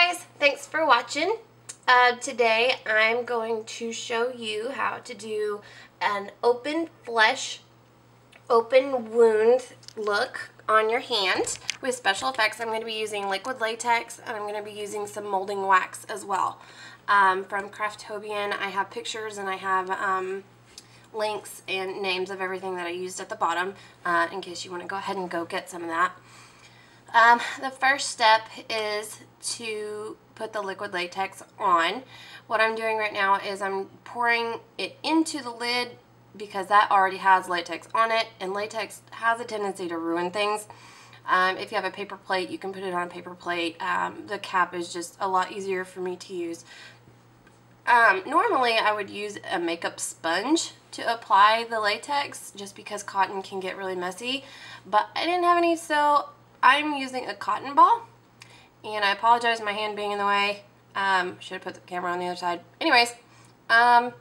guys, thanks for watching. Today I'm going to show you how to do an open flesh, open wound look on your hand with special effects. I'm going to be using liquid latex and I'm going to be using some molding wax as well. From Graftobian, I have pictures and I have links and names of everything that I used at the bottom in case you want to go ahead and go get some of that. The first step is to put the liquid latex on. What I'm doing right now is I'm pouring it into the lid because that already has latex on it, and latex has a tendency to ruin things. If you have a paper plate, you can put it on a paper plate. The cap is just a lot easier for me to use. Normally I would use a makeup sponge to apply the latex just because cotton can get really messy, but I didn't have any, so I'm using a cotton ball, and I apologize for my hand being in the way. Should have put the camera on the other side. Anyways, right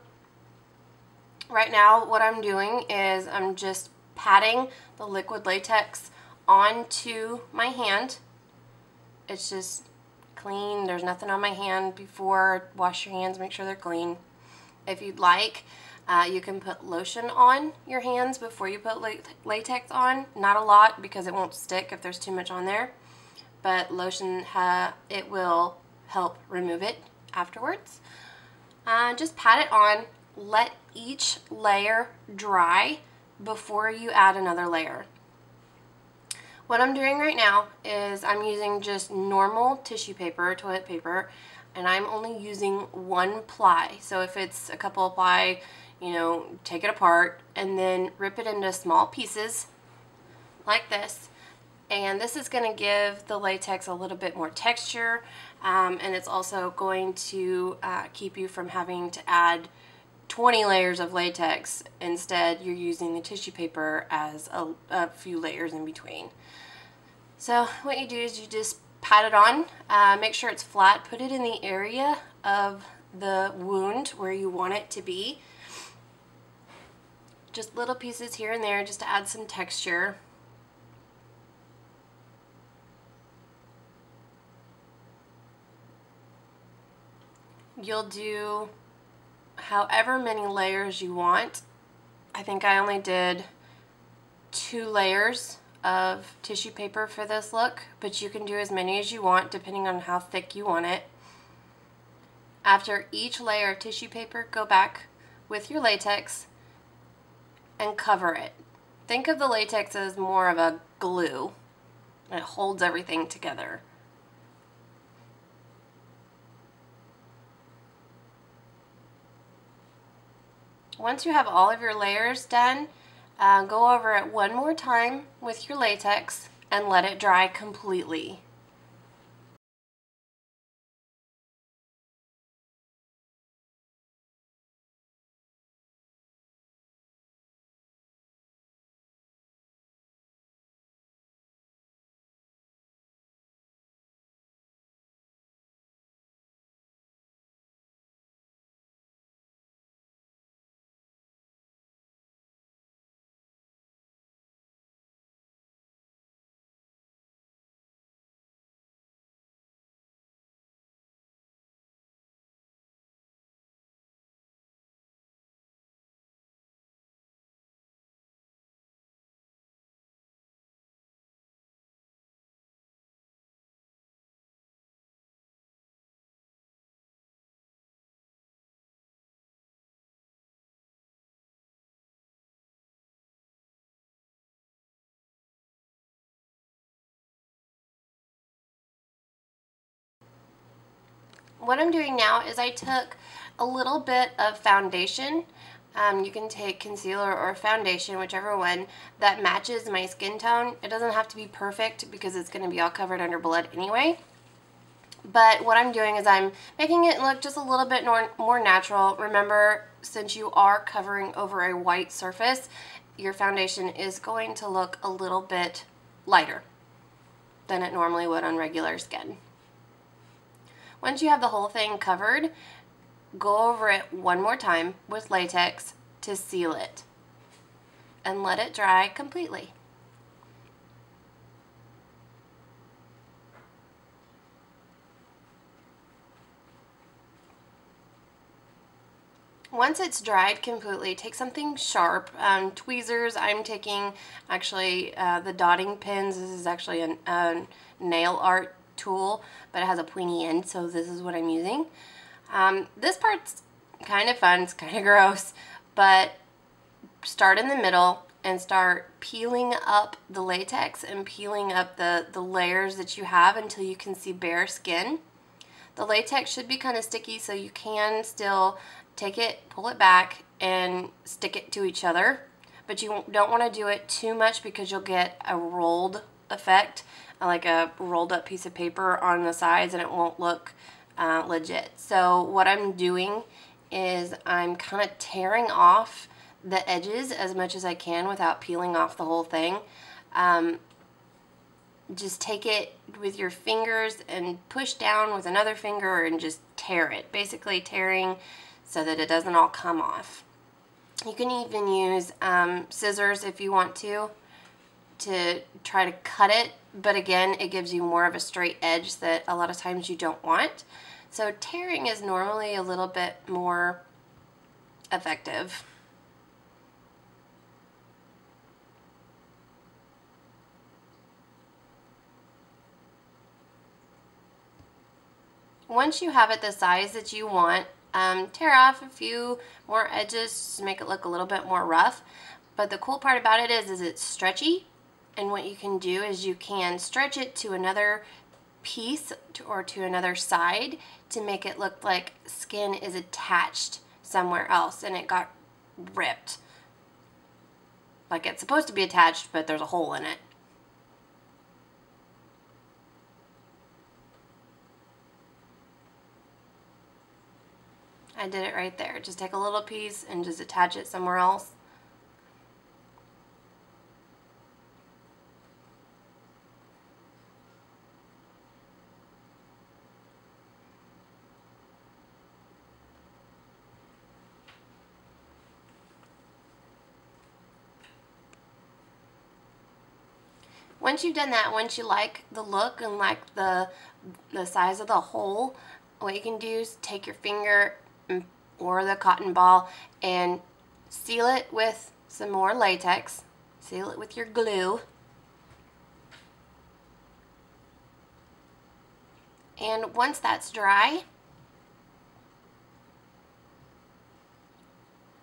now what I'm doing is I'm just patting the liquid latex onto my hand. It's just clean. There's nothing on my hand before. Wash your hands, make sure they're clean. If you'd like, you can put lotion on your hands before you put latex on. Not a lot because it won't stick if there's too much on there, but lotion, it will help remove it afterwards. Just pat it on. Let each layer dry before you add another layer. What I'm doing right now is I'm using just normal tissue paper, toilet paper, and I'm only using one ply. So if it's a couple of ply, you know, take it apart and then rip it into small pieces like this. And this is going to give the latex a little bit more texture, and it's also going to keep you from having to add 20 layers of latex. Instead, you're using the tissue paper as a few layers in between. So what you do is you just pat it on, make sure it's flat, put it in the area of the wound where you want it to be. Just little pieces here and there just to add some texture. You'll do however many layers you want. I think I only did 2 layers of tissue paper for this look, but you can do as many as you want depending on how thick you want it. After each layer of tissue paper, go back with your latex and cover it. Think of the latex as more of a glue. It holds everything together. Once you have all of your layers done, go over it one more time with your latex and let it dry completely. What I'm doing now is I took a little bit of foundation. You can take concealer or foundation, whichever one that matches my skin tone. It doesn't have to be perfect because it's going to be all covered under blood anyway. But what I'm doing is I'm making it look just a little bit more natural. Remember, since you are covering over a white surface, your foundation is going to look a little bit lighter than it normally would on regular skin. Once you have the whole thing covered, go over it one more time with latex to seal it and let it dry completely. Once it's dried completely, take something sharp, tweezers. I'm taking actually the dotting pins. This is actually a nail art tool, but it has a pointy end, so this is what I'm using. This part's kind of fun, it's kind of gross, but start in the middle and start peeling up the latex and peeling up the layers that you have until you can see bare skin. The latex should be kind of sticky, so you can still take it, pull it back, and stick it to each other. But you don't want to do it too much because you'll get a rolled effect, like a rolled up piece of paper on the sides, and it won't look legit. So what I'm doing is I'm kind of tearing off the edges as much as I can without peeling off the whole thing. Just take it with your fingers and push down with another finger and just tear it. Basically tearing so that it doesn't all come off. You can even use scissors if you want to try to cut it, but again, it gives you more of a straight edge that a lot of times you don't want. So tearing is normally a little bit more effective. Once you have it the size that you want, tear off a few more edges to make it look a little bit more rough. But the cool part about it is it's stretchy, and what you can do is you can stretch it to another piece or to another side to make it look like skin is attached somewhere else and it got ripped. Like it's supposed to be attached, but there's a hole in it. I did it right there. Just take a little piece and just attach it somewhere else. Once you've done that, once you like the look and like the size of the hole, what you can do is take your finger or the cotton ball and seal it with some more latex. Seal it with your glue. And once that's dry,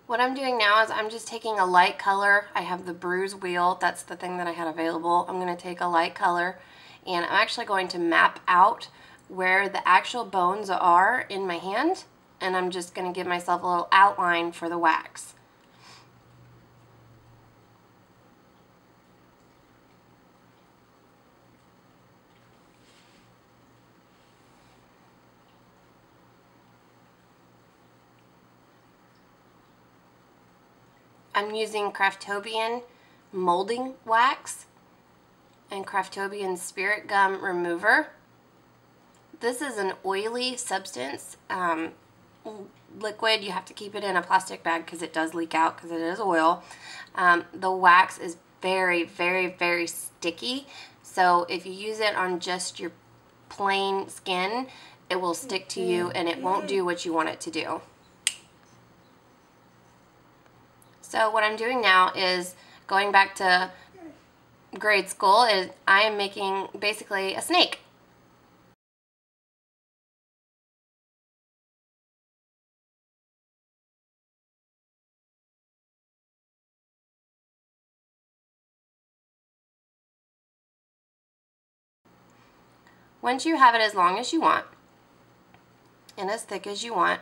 what I'm doing now is I'm just taking a light color. I have the Bruise wheel. That's the thing that I had available. I'm going to take a light color, and I'm actually going to map out where the actual bones are in my hand, and I'm just going to give myself a little outline for the wax. I'm using Graftobian Molding Wax and Graftobian Spirit Gum Remover. This is an oily substance, liquid. You have to keep it in a plastic bag because it does leak out because it is oil. The wax is very, very, very sticky. So if you use it on just your plain skin, it will stick to you and it won't do what you want it to do. So what I'm doing now is going back to grade school. Is I am making basically a snake. Once you have it as long as you want and as thick as you want,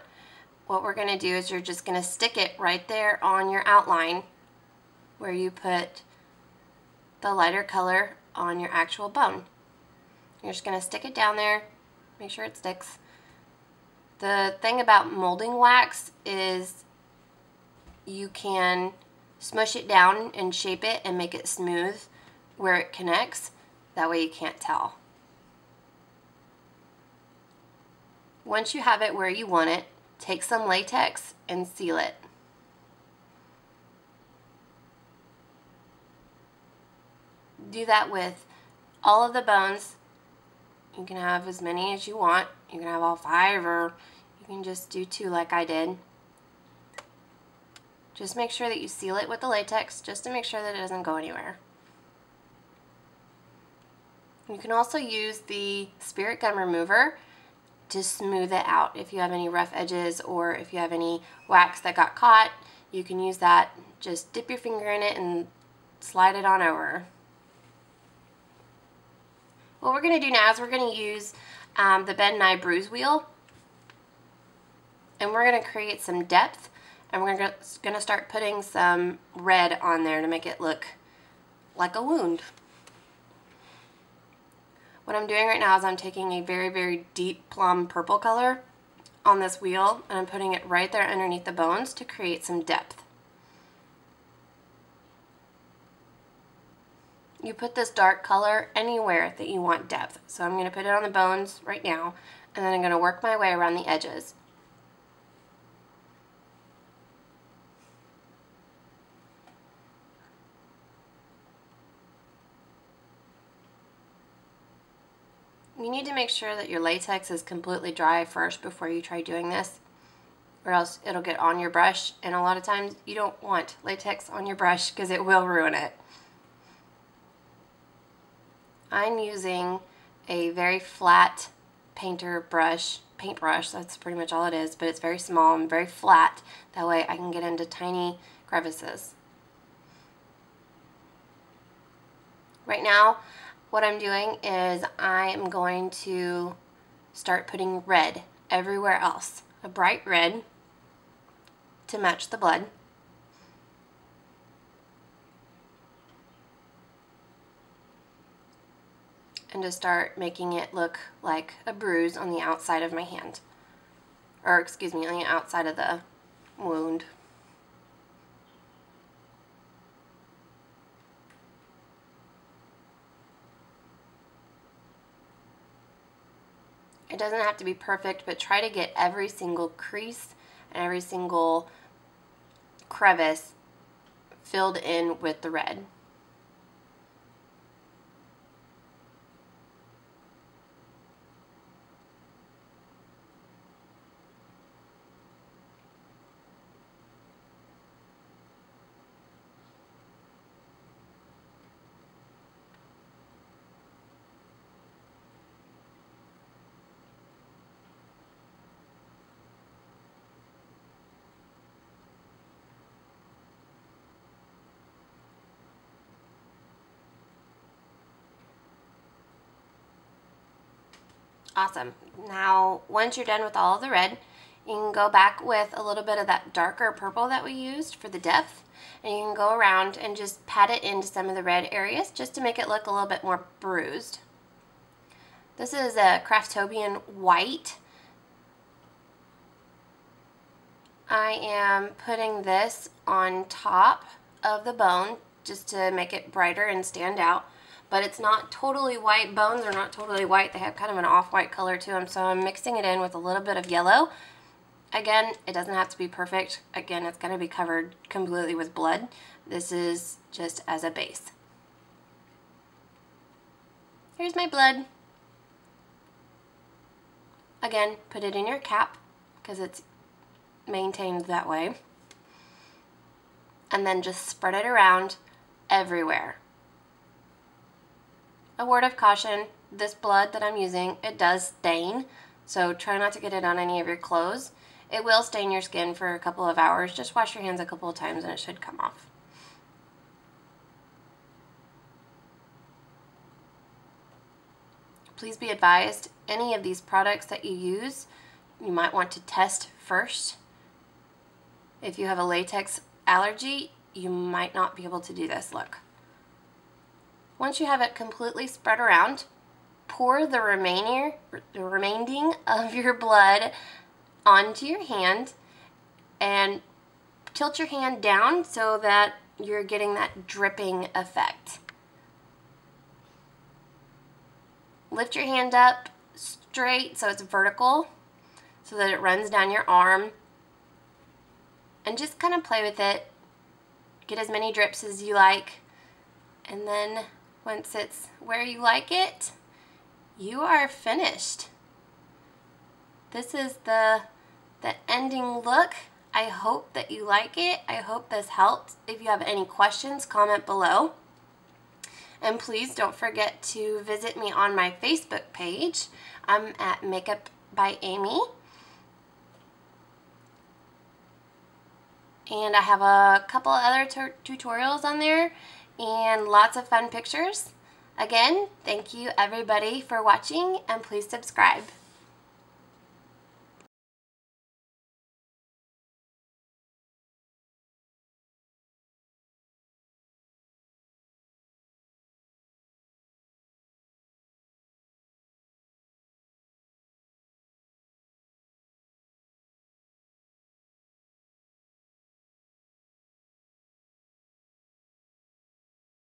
what we're going to do is you're just going to stick it right there on your outline where you put the lighter color on your actual bone. You're just going to stick it down there, make sure it sticks. The thing about molding wax is you can smush it down and shape it and make it smooth where it connects. That way you can't tell. Once you have it where you want it, take some latex and seal it. Do that with all of the bones. You can have as many as you want. You can have all 5, or you can just do 2 like I did. Just make sure that you seal it with the latex just to make sure that it doesn't go anywhere. You can also use the Spirit Gum remover to smooth it out. If you have any rough edges or if you have any wax that got caught, you can use that. Just dip your finger in it and slide it on over. What we're going to do now is we're going to use the bend and eye bruise wheel, and we're going to create some depth, and we're going to start putting some red on there to make it look like a wound. What I'm doing right now is I'm taking a very, very deep plum purple color on this wheel, and I'm putting it right there underneath the bones to create some depth. You put this dark color anywhere that you want depth. So I'm going to put it on the bones right now, and then I'm going to work my way around the edges. You need to make sure that your latex is completely dry first before you try doing this, or else it'll get on your brush, and a lot of times you don't want latex on your brush because it will ruin it. I'm using a very flat paintbrush, that's pretty much all it is, but it's very small and very flat. That way I can get into tiny crevices. Right now, what I'm doing is I am going to start putting red everywhere else. A bright red to match the blood. And to start making it look like a bruise on the outside of my hand. Or excuse me, on the outside of the wound. It doesn't have to be perfect, but try to get every single crease and every single crevice filled in with the red. Awesome. Now, once you're done with all of the red, you can go back with a little bit of that darker purple that we used for the depth, and you can go around and just pat it into some of the red areas just to make it look a little bit more bruised. This is a Graftobian white. I am putting this on top of the bone just to make it brighter and stand out. But it's not totally white. Bones are not totally white. They have kind of an off-white color to them, so I'm mixing it in with a little bit of yellow. Again, it doesn't have to be perfect. Again, it's going to be covered completely with blood. This is just as a base. Here's my blood. Again, put it in your cap because it's maintained that way. And then just spread it around everywhere. A word of caution, this blood that I'm using, it does stain, so try not to get it on any of your clothes. It will stain your skin for a couple of hours. Just wash your hands a couple of times and it should come off. Please be advised, any of these products that you use, you might want to test first. If you have a latex allergy, you might not be able to do this. Look. Once you have it completely spread around, pour the remaining of your blood onto your hand and tilt your hand down so that you're getting that dripping effect. Lift your hand up straight so it's vertical so that it runs down your arm, and just kind of play with it. Get as many drips as you like, and then once it's where you like it, you are finished. This is the ending look I hope that you like it. I hope this helped. If you have any questions, comment below. And please don't forget to visit me on my Facebook page. I'm at Makeup by Amy. And I have a couple other tutorials on there and lots of fun pictures. Again, thank you everybody for watching, and please subscribe.